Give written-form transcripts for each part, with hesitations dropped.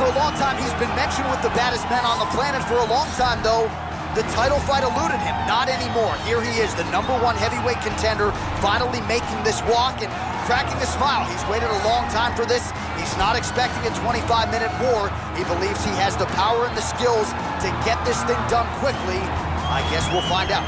For a long time, he's been mentioned with the baddest men on the planet. For a long time, though, the title fight eluded him. Not anymore. Here he is, the #1 heavyweight contender, finally making this walk and cracking a smile. He's waited a long time for this. He's not expecting a 25-minute war. He believes he has the power and the skills to get this thing done quickly. I guess we'll find out.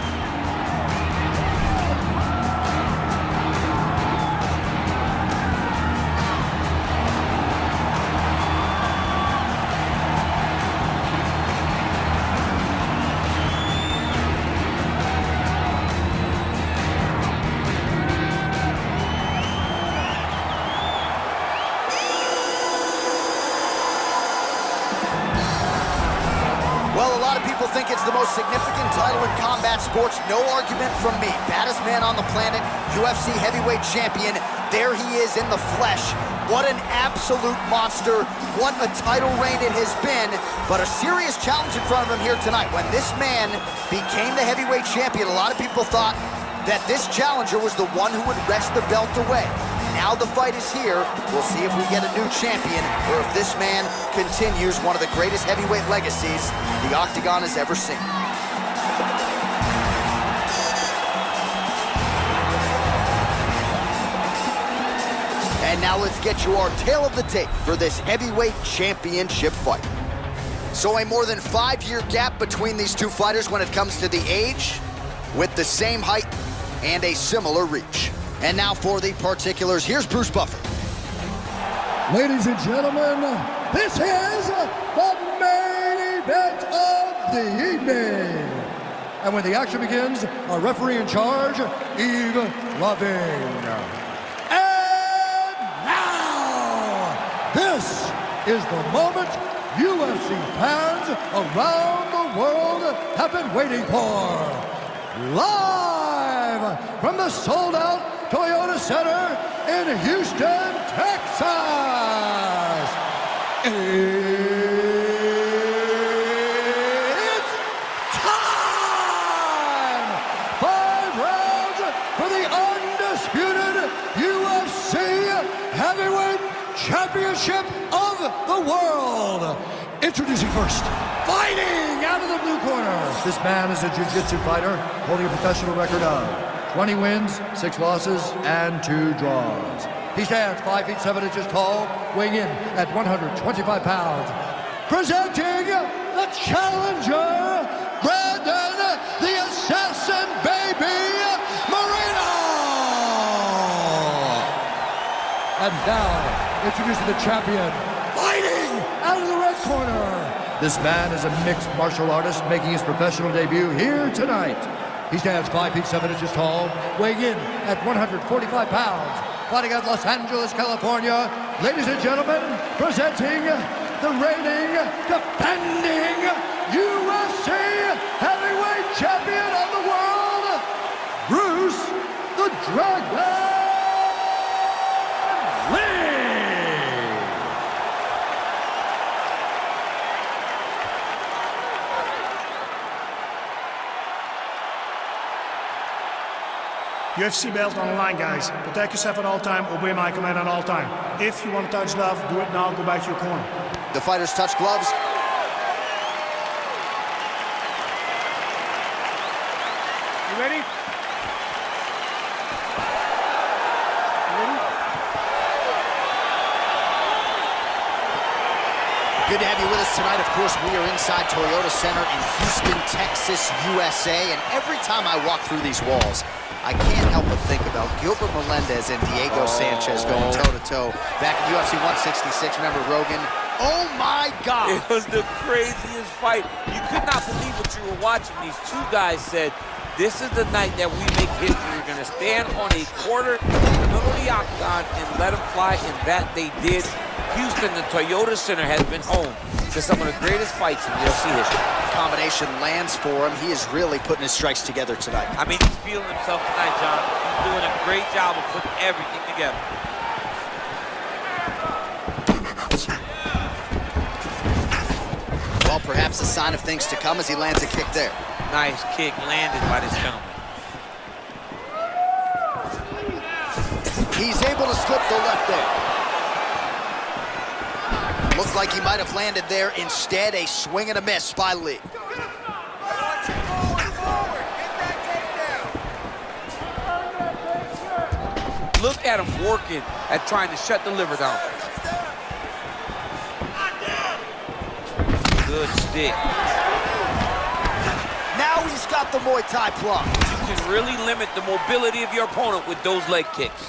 People think it's the most significant title in combat sports. No argument from me. Baddest man on the planet, UFC heavyweight champion. There he is in the flesh. What an absolute monster. What a title reign it has been. But a serious challenge in front of him here tonight. When this man became the heavyweight champion, a lot of people thought that this challenger was the one who would wrest the belt away. Now the fight is here. We'll see if we get a new champion or if this man continues one of the greatest heavyweight legacies the Octagon has ever seen. And now let's get you our tale of the tape for this heavyweight championship fight. So a more than 5-year gap between these two fighters when it comes to the age, with the same height and a similar reach. And now for the particulars, here's Bruce Buffer. Ladies and gentlemen, this is the main event of the evening. And when the action begins, our referee in charge, Yves Loving. And now, this is the moment UFC fans around the world have been waiting for. Live from the sold-out Toyota Center in Houston, Texas. It's time! 5 rounds for the undisputed UFC Heavyweight Championship of the world. Introducing first, fighting out of the blue corner. This man is a jiu-jitsu fighter holding a professional record of 20 wins, 6 losses, and 2 draws. He stands 5 feet 7 inches tall, weighing in at 125 pounds. Presenting the challenger, Brandon the Assassin Baby Moreno. And now, introducing the champion, fighting out of the red corner. This man is a mixed martial artist making his professional debut here tonight. He stands 5 feet 7 inches tall, weighing in at 145 pounds, fighting out of Los Angeles, California. Ladies and gentlemen, presenting the reigning, defending UFC heavyweight champion of the world, Bruce the Dragon Lee. UFC belt on the line, guys. Protect yourself at all time, obey my command at all time. If you want to touch glove, do it now, go back to your corner. The fighters touch gloves. You ready? You ready? Good to have you with us tonight. Of course, we are inside Toyota Center in Houston, Texas, USA. And every time I walk through these walls, I can't help but think about Gilbert Melendez and Diego Sanchez going toe-to-toe back in UFC 166. Remember Rogan? Oh, my God. It was the craziest fight. You could not believe what you were watching. These two guys said, this is the night that we make history. We're going to stand on a quarter in the middle of the octagon and let them fly, and that they did. Houston, the Toyota Center, has been home to some of the greatest fights in UFC history. Combination lands for him. He is really putting his strikes together tonight. I mean, he's feeling himself tonight, John. He's doing a great job of putting everything together. Well, perhaps a sign of things to come as he lands a kick there. Nice kick landed by this gentleman. He's able to slip the left there. Looks Looked like he might have landed there. Instead, a swing and a miss by Lee. Look at him working at trying to shut the liver down. Good stick. Now he's got the Muay Thai plug. You can really limit the mobility of your opponent with those leg kicks.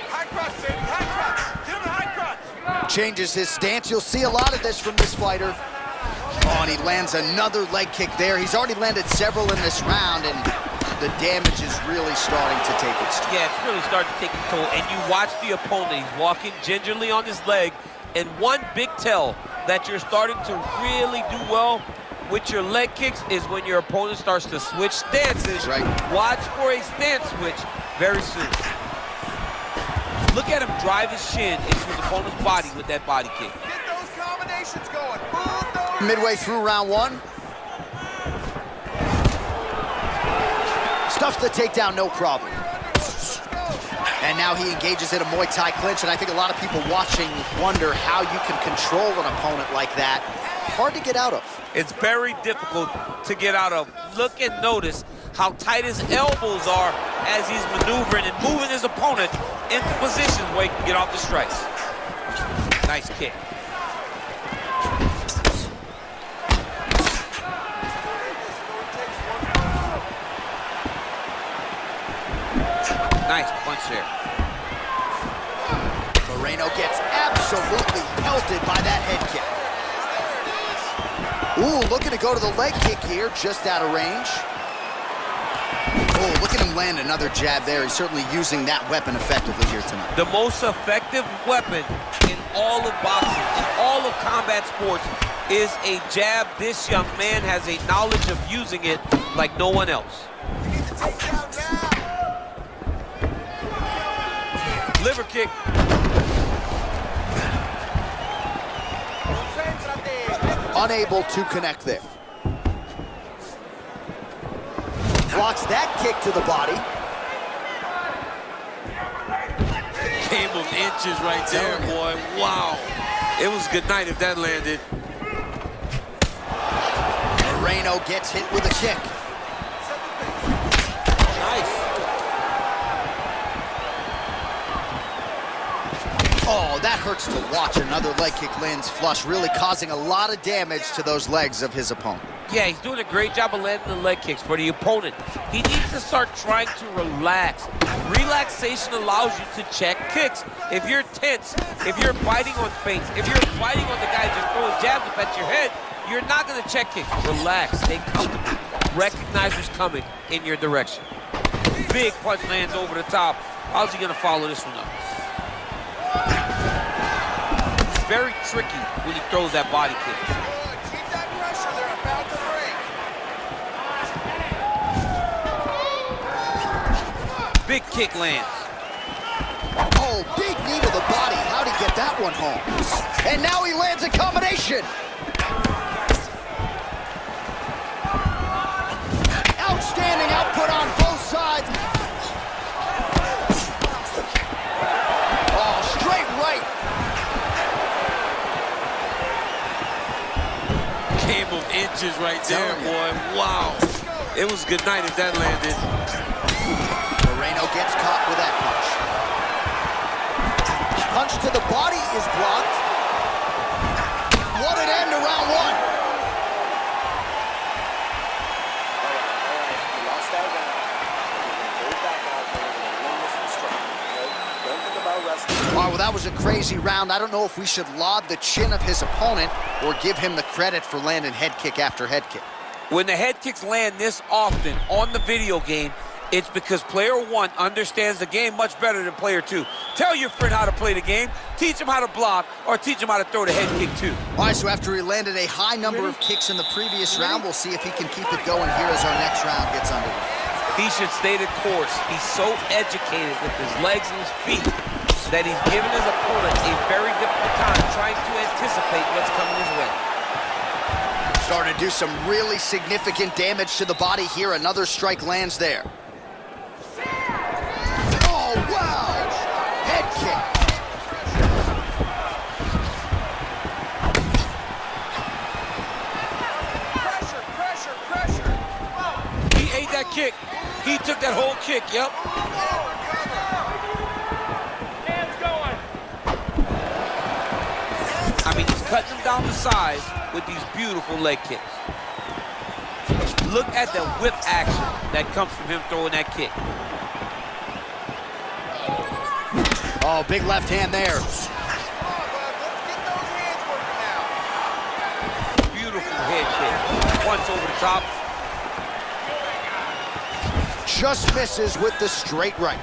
High crotch, baby, high crotch. Get him a high crotch. Changes his stance. You'll see a lot of this from this fighter. Oh, and he lands another leg kick there. He's already landed several in this round, and the damage is really starting to take its toll. Yeah, it's really starting to take its toll. And you watch the opponent. He's walking gingerly on his leg. And one big tell that you're starting to really do well with your leg kicks is when your opponent starts to switch stances. Right. Watch for a stance switch very soon. Look at him drive his shin into his opponent's body with that body kick. Get those combinations going. Move those. Midway through round one. Stuffs the takedown, no problem. And now he engages in a Muay Thai clinch, and I think a lot of people watching wonder how you can control an opponent like that. Hard to get out of. It's very difficult to get out of. Look and notice how tight his elbows are as he's maneuvering and moving his opponent into positions where he can get off the strikes. Nice kick. Nice punch there. Moreno gets absolutely pelted by that head kick. Ooh, looking to go to the leg kick here, just out of range. Oh, look at him land another jab there. He's certainly using that weapon effectively here tonight. The most effective weapon in all of boxing, in all of combat sports, is a jab. This young man has a knowledge of using it like no one else. Liver kick. Unable to connect there. Blocks that kick to the body. Game of inches right there, boy. Wow. It was good night if that landed. Moreno gets hit with a kick. Nice. Oh, that hurts to watch. Another leg kick lands flush, really causing a lot of damage to those legs of his opponent. Yeah, he's doing a great job of landing the leg kicks for the opponent. He needs to start trying to relax. Relaxation allows you to check kicks. If you're tense, if you're fighting on feints, if you're fighting on the guy just throwing jabs up at your head, you're not going to check kicks. Relax, stay comfortable. Recognize who's coming in your direction. Big punch lands over the top. How's he going to follow this one up? It's very tricky when he throws that body kick. Keep that pressure. They're about to break. Big kick lands. Oh, big knee to the body. How'd he get that one home? And now he lands a combination. Outstanding output on both sides. Oh, straight right. Game of inches right there, boy. Wow. It was good night if that landed. Moreno gets caught with that punch. Punch to the body is blocked. What an end to round one. You lost that round. Go back out there and win this one strong. Don't think about wrestling. All right, well, that was a crazy round. I don't know if we should laud the chin of his opponent or give him the credit for landing head kick after head kick. When the head kicks land this often on the video game, it's because player one understands the game much better than player two. Tell your friend how to play the game, teach him how to block, or teach him how to throw the head kick too. All right, so after he landed a high number of kicks in the previous round, we'll see if he can keep it going here as our next round gets underway. He should stay the course. He's so educated with his legs and his feet that he's giving his opponent a very difficult time trying to anticipate what's coming his way. Starting to do some really significant damage to the body here. Another strike lands there. Oh, wow! Head kick. He took that whole kick, yep. Hands going. I mean, he's cutting them down to size with these beautiful leg kicks. Look at the whip action that comes from him throwing that kick. Oh, big left hand there. Beautiful head kick. Punch over the top. Just misses with the straight right.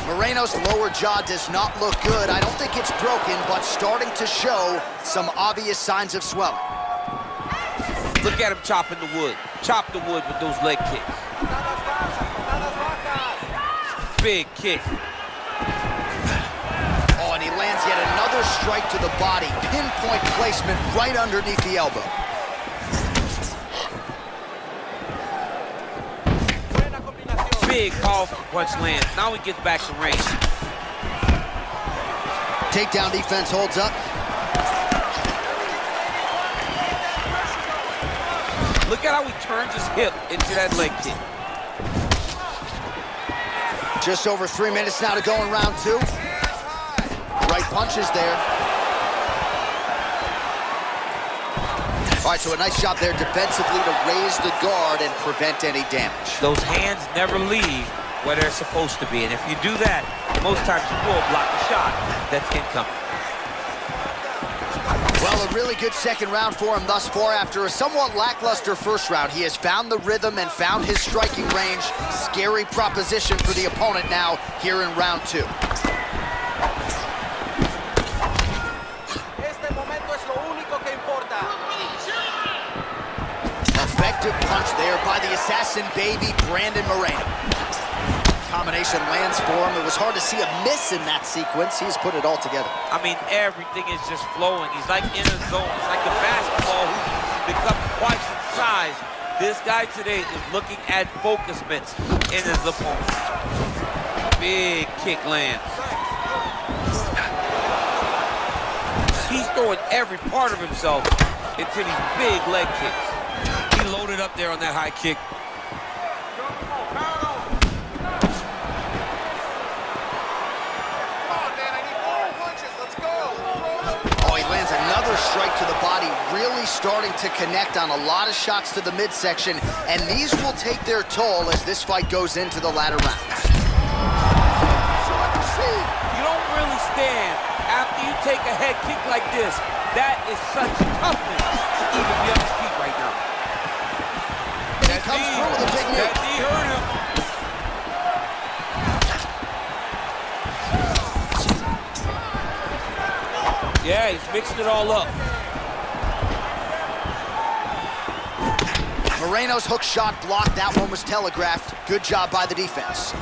Moreno's lower jaw does not look good. I don't think it's broken, but starting to show some obvious signs of swelling. Look at him chopping the wood. Chop the wood with those leg kicks. Big kick. Oh, and he lands yet another strike to the body. Pinpoint placement right underneath the elbow. Big, powerful punch lands. Now he gets back to range. Takedown defense holds up. Look at how he turns his hip into that leg kick. Just over 3 minutes now to go in round 2. Right punches there. All right, so a nice job there defensively to raise the guard and prevent any damage. Those hands never leave where they're supposed to be. And if you do that, most times you will block the shot that's incoming. Well, a really good second round for him thus far. After a somewhat lackluster first round, he has found the rhythm and found his striking range. Scary proposition for the opponent now here in round 2. Effective punch there by the assassin baby, Brandon Moreno. Combination lands for him. It was hard to see a miss in that sequence. He's put it all together. I mean, everything is just flowing. He's like in a zone. It's like a basketball who's become twice in size. This guy today is looking at focus mitts in his opponent. Big kick lands. He's throwing every part of himself into these big leg kicks. He loaded up there on that high kick. Another strike to the body, really starting to connect on a lot of shots to the midsection, and these will take their toll as this fight goes into the latter rounds. You don't really stand after you take a head kick like this. That is such toughness to even be on his feet right now. He comes through with a big knee. That knee hurt him. Yeah, he's mixing it all up. Moreno's hook shot blocked. That one was telegraphed. Good job by the defense.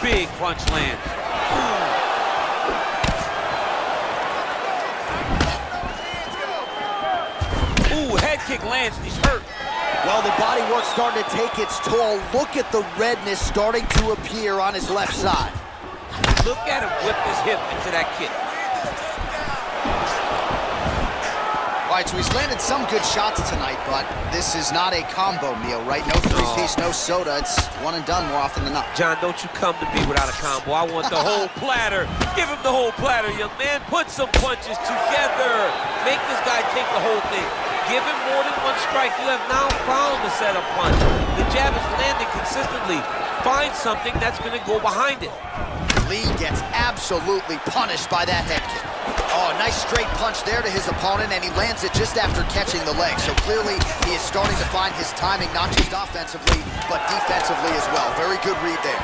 Big punch land. Ooh, head kick lands and he's hurt. Well, the body work's starting to take its toll. Look at the redness starting to appear on his left side. Look at him whip his hip into that kick. All right, so he's landed some good shots tonight, but this is not a combo meal, right? No three-piece, no soda. It's one and done more often than not. John, don't you come to me without a combo. I want the whole platter. Give him the whole platter, young man. Put some punches together. Make this guy take the whole thing. Give him more than one strike. You have now found the setup punch. The jab is landing consistently. Find something that's going to go behind it. Lee gets absolutely punished by that head kick. Oh, nice straight punch there to his opponent, and he lands it just after catching the leg. So clearly, he is starting to find his timing, not just offensively, but defensively as well. Very good read there.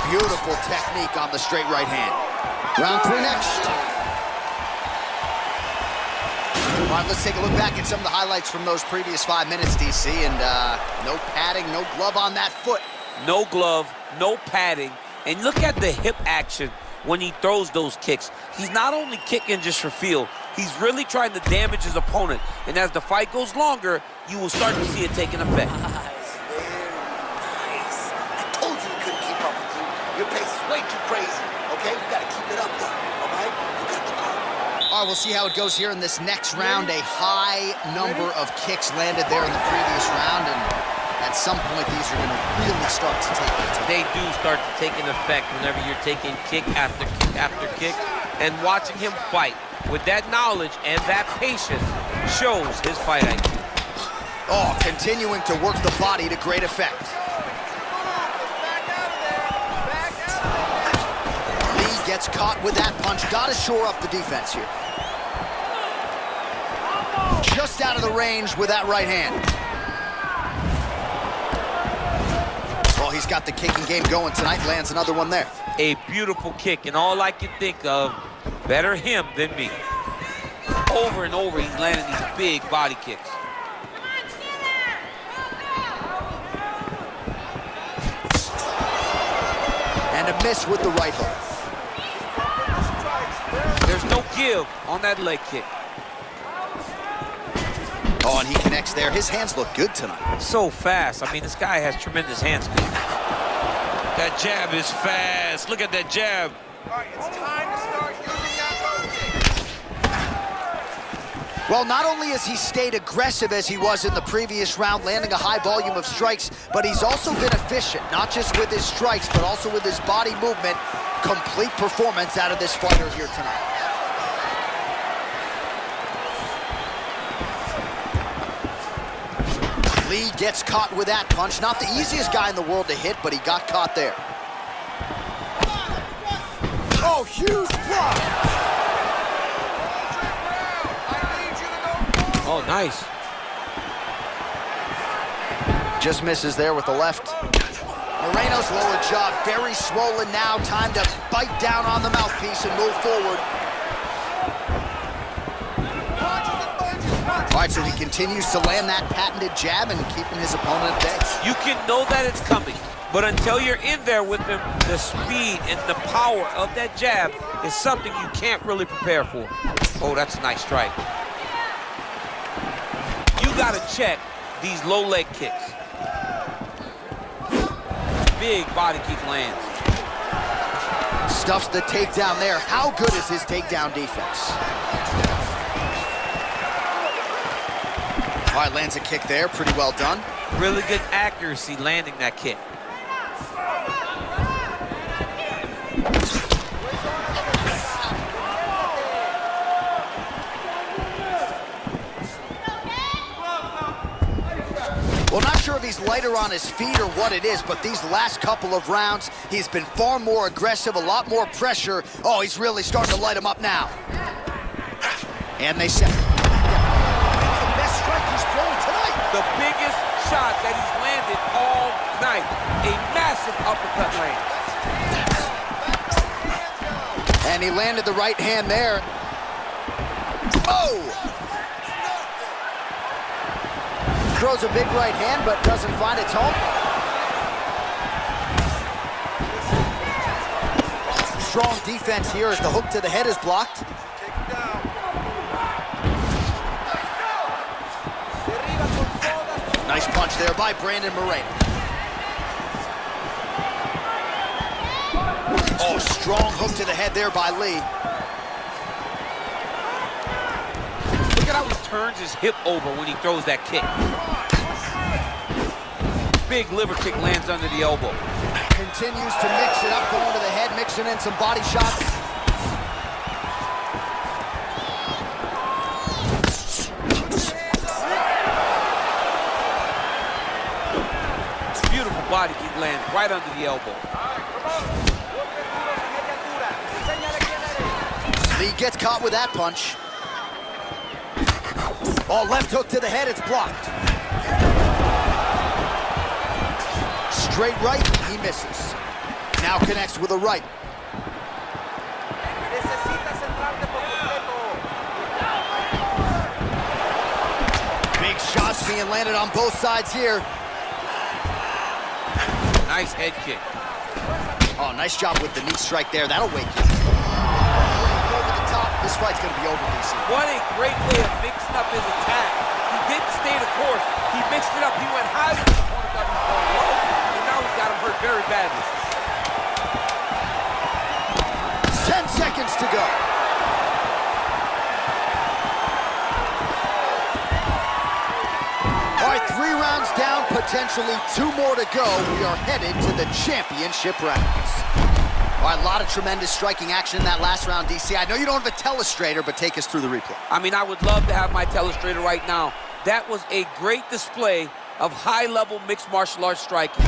Beautiful technique on the straight right hand. Round 3 next. All right, let's take a look back at some of the highlights from those previous 5 minutes, DC, and no padding, no glove on that foot. No glove, no padding, and look at the hip action when he throws those kicks. He's not only kicking just for feel, he's really trying to damage his opponent, and as the fight goes longer, you will start to see it taking effect. Nice, very nice. I told you couldn't keep up with you. Your pace is way too crazy, okay? You gotta keep it up there, all right? You got the goal. All right, we'll see how it goes here in this next round. A high number of kicks landed there in the previous round, and at some point, these are going to really start to take their toll. They do start to take an effect whenever you're taking kick after kick after kick, and watching him fight with that knowledge and that patience shows his fight IQ. Oh, continuing to work the body to great effect. Lee gets caught with that punch. Got to shore up the defense here. Just out of the range with that right hand. Well, he's got the kicking game going tonight. Lands another one there. A beautiful kick, and all I can think of, better him than me. Over and over, he's landing these big body kicks. And a miss with the right hook. There's no give on that leg kick. Oh, and he connects there. His hands look good tonight. So fast. I mean, this guy has tremendous hand speed. That jab is fast. Look at that jab. All right, it's time to start using that low kick. Well, not only has he stayed aggressive as he was in the previous round, landing a high volume of strikes, but he's also been efficient, not just with his strikes, but also with his body movement. Complete performance out of this fighter here tonight. Lee gets caught with that punch. Not the easiest guy in the world to hit, but he got caught there. Oh, huge block. Oh, nice. Just misses there with the left. Moreno's lower jaw very swollen now. Time to bite down on the mouthpiece and move forward. All right, so he continues to land that patented jab and keeping his opponent at bay. You can know that it's coming, but until you're in there with him, the speed and the power of that jab is something you can't really prepare for. Oh, that's a nice strike. You gotta check these low leg kicks. Big body kick lands. Stuffs the takedown there. How good is his takedown defense? All right, lands a kick there, pretty well done. Really good accuracy landing that kick. Well, not sure if he's lighter on his feet or what it is, but these last couple of rounds, he's been far more aggressive, a lot more pressure. Oh, he's really starting to light him up now. And they set. The best strike he's thrown tonight. The biggest shot that he's landed all night. A massive uppercut land. And he landed the right hand there. Oh! Throws a big right hand, but doesn't find its home. Strong defense here as the hook to the head is blocked. Nice punch there by Brandon Moreno. Oh, strong hook to the head there by Lee. Look at how he turns his hip over when he throws that kick. Big liver kick lands under the elbow. Continues to mix it up, going to the head, mixing in some body shots. Beautiful body kick lands right under the elbow. Lee gets caught with that punch. Oh, left hook to the head, it's blocked. Straight right, he misses. Now connects with a right. Big shots being landed on both sides here. Nice head kick. Oh, nice job with the knee strike there. That'll wake you. Over the top. This fight's going to be over, DC. What a great way of mixing up his attack. He didn't stay the course. He mixed it up. He went high when the corner got him going low, and now he's got him hurt very badly. 10 seconds to go. potentially 2 more to go. We are headed to the championship rounds. All right, a lot of tremendous striking action in that last round, DC. I know you don't have a telestrator, but take us through the replay. I mean, I would love to have my telestrator right now. That was a great display of high-level mixed martial arts striking.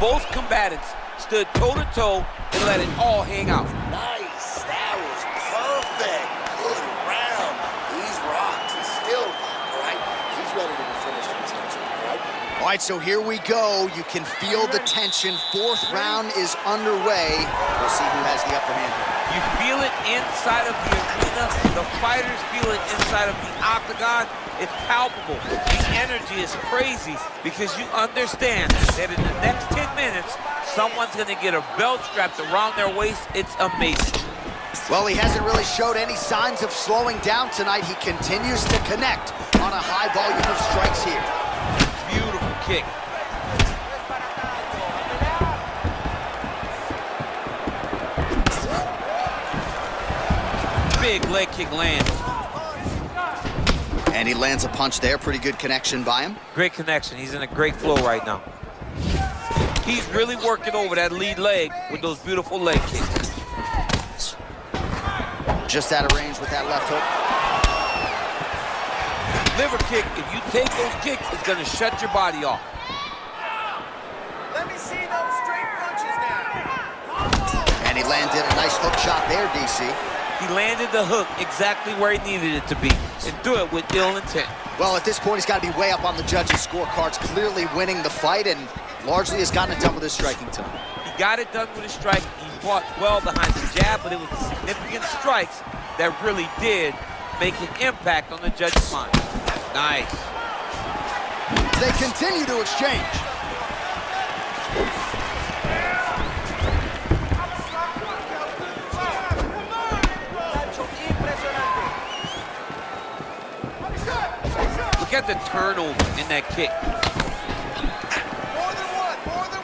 Both combatants stood toe-to-toe and let it all hang out. Nice. That was perfect. Good round. He's rocked. He's still rocked, all right? He's ready to be finished in this next round, all right? All right, so here we go. You can feel the tension. 4th round is underway. We'll see who has the upper hand. You feel it inside of the arena. The fighters feel it inside of the octagon. It's palpable. The energy is crazy because you understand that in the next 10 minutes, someone's going to get a belt strapped around their waist. It's amazing. Well, he hasn't really showed any signs of slowing down tonight. He continues to connect on a high volume of strikes here. Beautiful kick. Big leg kick lands. And he lands a punch there. Pretty good connection by him. Great connection. He's in a great flow right now. He's really working over that lead leg with those beautiful leg kicks. Just out of range with that left hook. Liver kick, if you take those kicks, it's going to shut your body off. Let me see those straight punches now. And he landed a nice hook shot there, DC. He landed the hook exactly where he needed it to be and threw it with ill intent. Well, at this point, he's got to be way up on the judges' scorecards, clearly winning the fight, and largely has gotten it done with his striking tonight. He got it done with his strike. He fought well behind the jab, but it was significant strikes that really did make an impact on the judge's mind. Nice. They continue to exchange. Look at the turnover in that kick. More than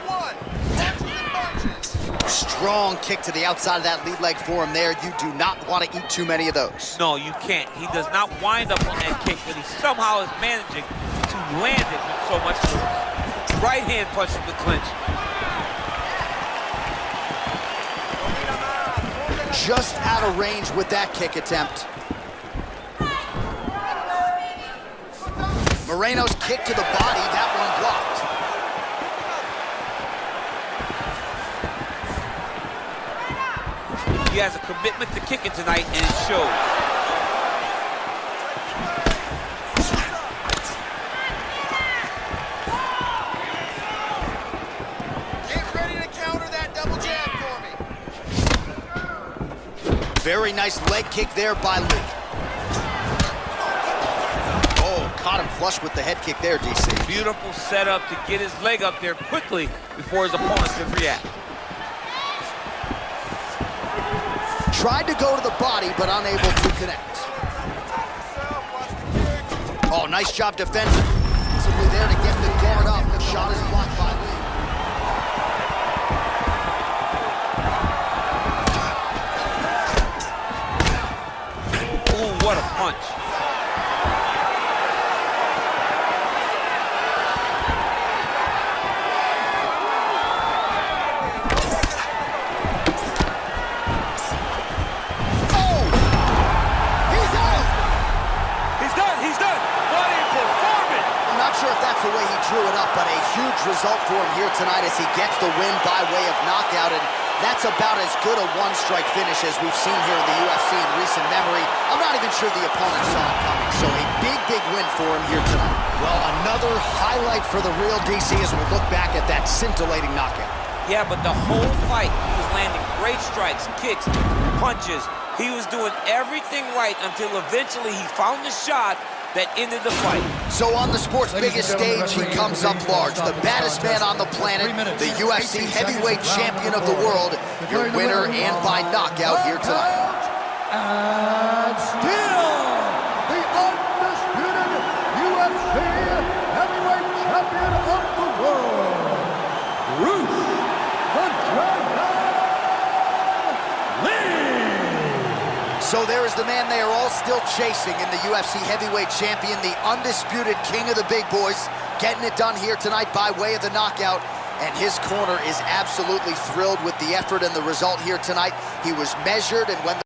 one. Punches and punches. Strong kick to the outside of that lead leg for him there. You do not want to eat too many of those. No, you can't. He does not wind up on that kick, but he somehow is managing to land it with so much force. Right hand punch from the clinch. Just out of range with that kick attempt. Moreno's kick to the body, that one blocked. He has a commitment to kicking tonight, and it shows. Get ready to counter that double jab for me. Very nice leg kick there by Luke. Oh, caught him flush with the head kick there, DC. Beautiful setup to get his leg up there quickly before his opponent can react. Tried to go to the body, but unable to connect. Oh, nice job defending. Simply there to get the guard up. The shot is blocked by Lee. Ooh, what a punch. The way he drew it up, but a huge result for him here tonight as he gets the win by way of knockout, and that's about as good a one-strike finish as we've seen here in the UFC in recent memory. I'm not even sure the opponent saw it coming, so a big win for him here tonight. Well, another highlight for the real DC as we look back at that scintillating knockout. Yeah, but the whole fight, he was landing great strikes, kicks, punches. He was doing everything right until eventually he found the shot that ended the fight. So on the sport's biggest stage, he comes up large. The baddest man on the planet, the UFC heavyweight champion of the world, your winner and by knockout here tonight. And still, the undisputed UFC heavyweight champion of the world, Brandon Moreno. So there is the man they are all still chasing in the UFC heavyweight champion, the undisputed king of the big boys, getting it done here tonight by way of the knockout. And his corner is absolutely thrilled with the effort and the result here tonight. He was measured, and when